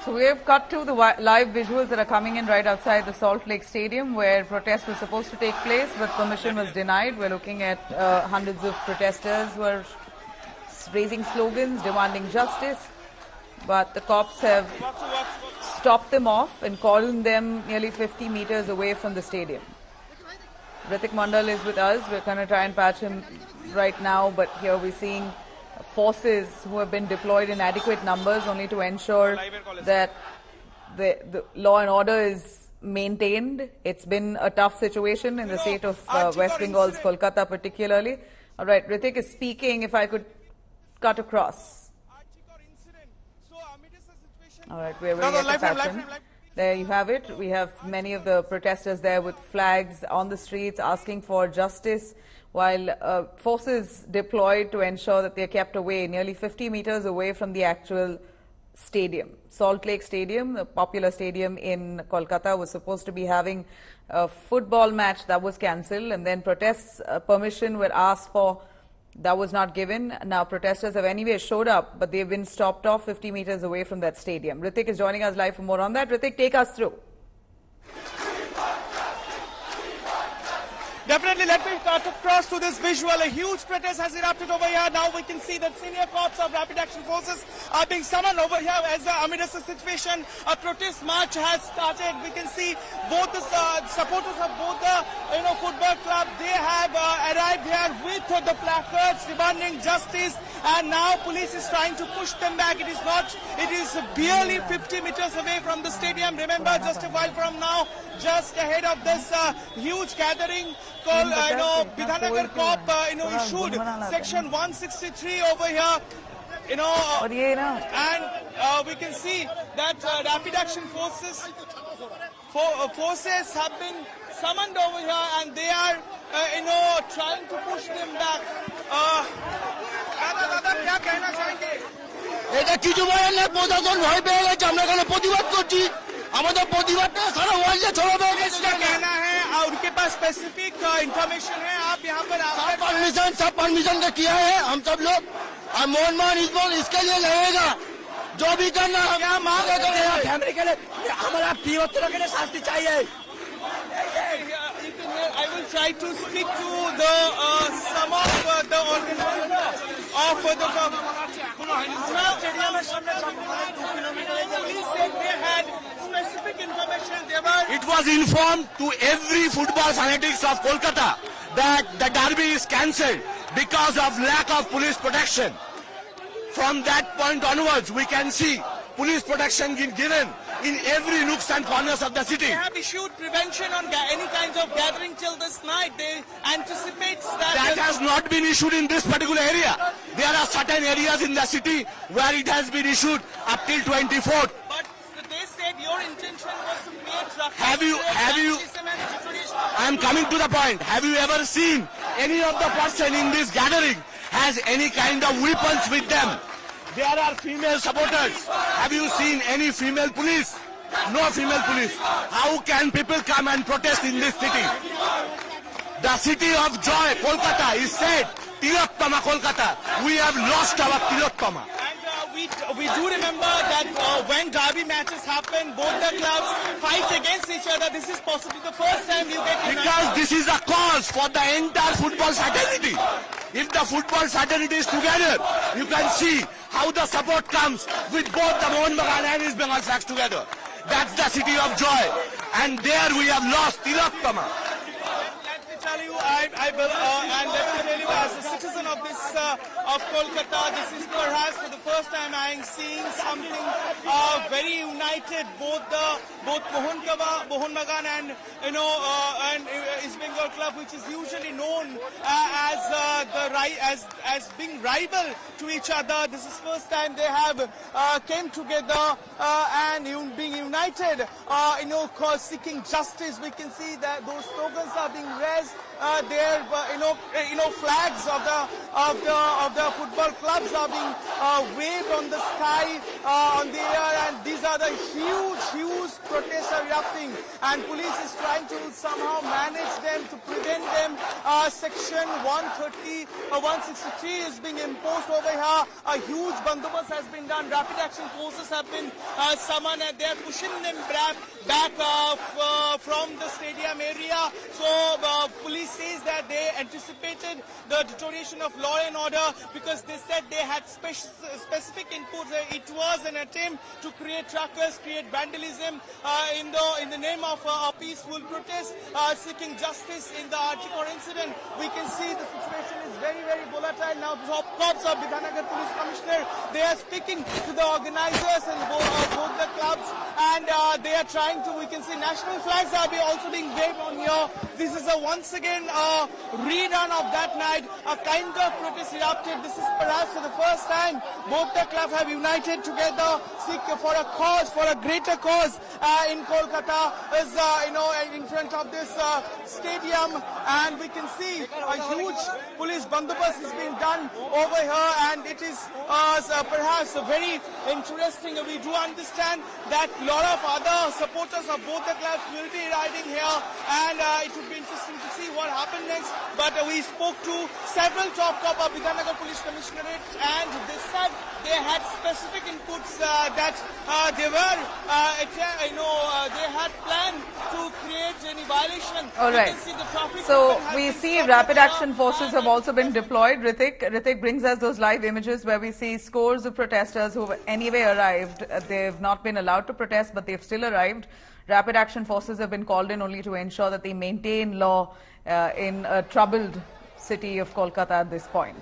So we have cut to the live visuals that are coming in right outside the Salt Lake Stadium, where protests were supposed to take place, but permission was denied. We're looking at hundreds of protesters who are raising slogans, demanding justice, but the cops have stopped them off and cordoned them nearly 50 meters away from the stadium. Ritik Mandal is with us. We're going to try and patch him right now, but here we're seeing forces who have been deployed in adequate numbers only to ensure that the law and order is maintained. It's been a tough situation in the state of West Bengal's Kolkata particularly. All right, Ritik is speaking. If I could cut across. All right, we're waiting at the patch. There you have it. We have many of the protesters there with flags on the streets asking for justice, while forces deployed to ensure that they're kept away, nearly 50 meters away from the actual stadium. Salt Lake Stadium, the popular stadium in Kolkata, was supposed to be having a football match that was cancelled, and then protests permission were asked for. That was not given. Now protesters have anyway showed up, but they've been stopped off 50 meters away from that stadium. Ritik is joining us live for more on that. Ritik, take us through. Definitely, let me cut across to this visual. A huge protest has erupted over here. Now we can see that senior corps of Rapid Action Forces are being summoned over here as amid a situation. A protest march has started. We can see both the supporters of both the football club. They have arrived here with the placards demanding justice, and now police is trying to push them back. It is not. It is barely 50 meters away from the stadium. Remember, just a while from now, just ahead of this huge gathering called, Bidhanagar Corp, issued Section 163 over here, and we can see that Rapid Action Forces have been summoned over here, and they are, trying to push them back. क्या कहना चाहेंगे? এটা কিছু বলেন না, প্রশাসন ভয় পেয়ে গেছে, আমরা এখানে প্রতিবাদ করছি। আমাদের প্রতিবাদটা সারা ওয়ার্ল্ডে ছড়াবে। इसका कहना है और उनके पास स्पेसिफिक इंफॉर्मेशन है। आप यहाँ पर सब परमिशन का किया है हम सब लोग, और मोहन इसके लिए रहेगा जो भी करना। क्या मांग है फैमिली के लिए? हमारा तीव्र के लिए शास्ति चाहिए। I will try to speak to the some of the organizers of the police said they had specific information. It was informed to every football fanatics of Kolkata that the derby is cancelled because of lack of police protection. From that point onwards, we can see police protection given in every nooks and corners of the city. They have issued prevention on any kinds of gathering till this night. They anticipate that. That has not been issued in this particular area. There are certain areas in the city where it has been issued up till 24th. But they said your intention was to create Have you I am coming to the point. Have you ever seen any of the person in this gathering has any kind of weapons with them? There are female supporters. Have you seen any female police? No female police. How can people come and protest in this city? The city of joy, Kolkata, is said, Tilottama Kolkata. We have lost our Tilottama. We do remember that when derby matches happen, both the clubs fight against each other. This is possibly the first time you get united. Because this is a cause for the entire football fraternity. If the football fraternity is together, you can see how the support comes with both the Mohun Bagan and East Bengal flags together. That's the city of joy. And there we have lost Tilottama. Let me tell you, and let me tell you, as a citizen of this of Kolkata, this is perhaps for the first time I am seeing something very united. Both Mohun Bagan and East Bengal club, which is usually known as being rival to each other. This is first time they have came together and being united. Seeking justice. We can see that those slogans are being raised their flags of the football clubs are being waved on the sky, on the air, and these are the huge protests are erupting, and police is trying to somehow manage them, to prevent them. Section 130 or 163 is being imposed over here. A huge bandobast has been done. Rapid action forces have been summoned, and they are pushing them back from the stadium area. So police says that they anticipated the deterioration of law and order because they said they had specific inputs. It was an attempt to create ruckus, create vandalism in the name of a peaceful protest seeking justice in the Archikor incident. We can see the situation is very volatile now. Top cops of Bidhanagar Police Commissioner, they are speaking to the organizers and both the clubs, and they are trying to. We can see national flags are also being waved on here. This is once again a rerun of that night. A kind of protest erupted. This is perhaps for the first time both the clubs have united together, seek for a cause, for a greater cause in Kolkata. Is in front of this stadium, and we can see a huge police bandobast is being done over here, and it is perhaps very interesting. We do understand that a lot of other supporters of both the clubs will be riding here, and it would be interesting to see what happens next. But we spoke to several top cops of Bidhanagar Police Commissionerate, and they said they had specific inputs that they were, they had planned to create any violation. All right. So we see rapid action forces have also been deployed. Ritik brings us those live images where we see scores of protesters who have anyway arrived. They've not been allowed to protest, but they've still arrived. Rapid action forces have been called in only to ensure that they maintain law in a troubled city of Kolkata at this point.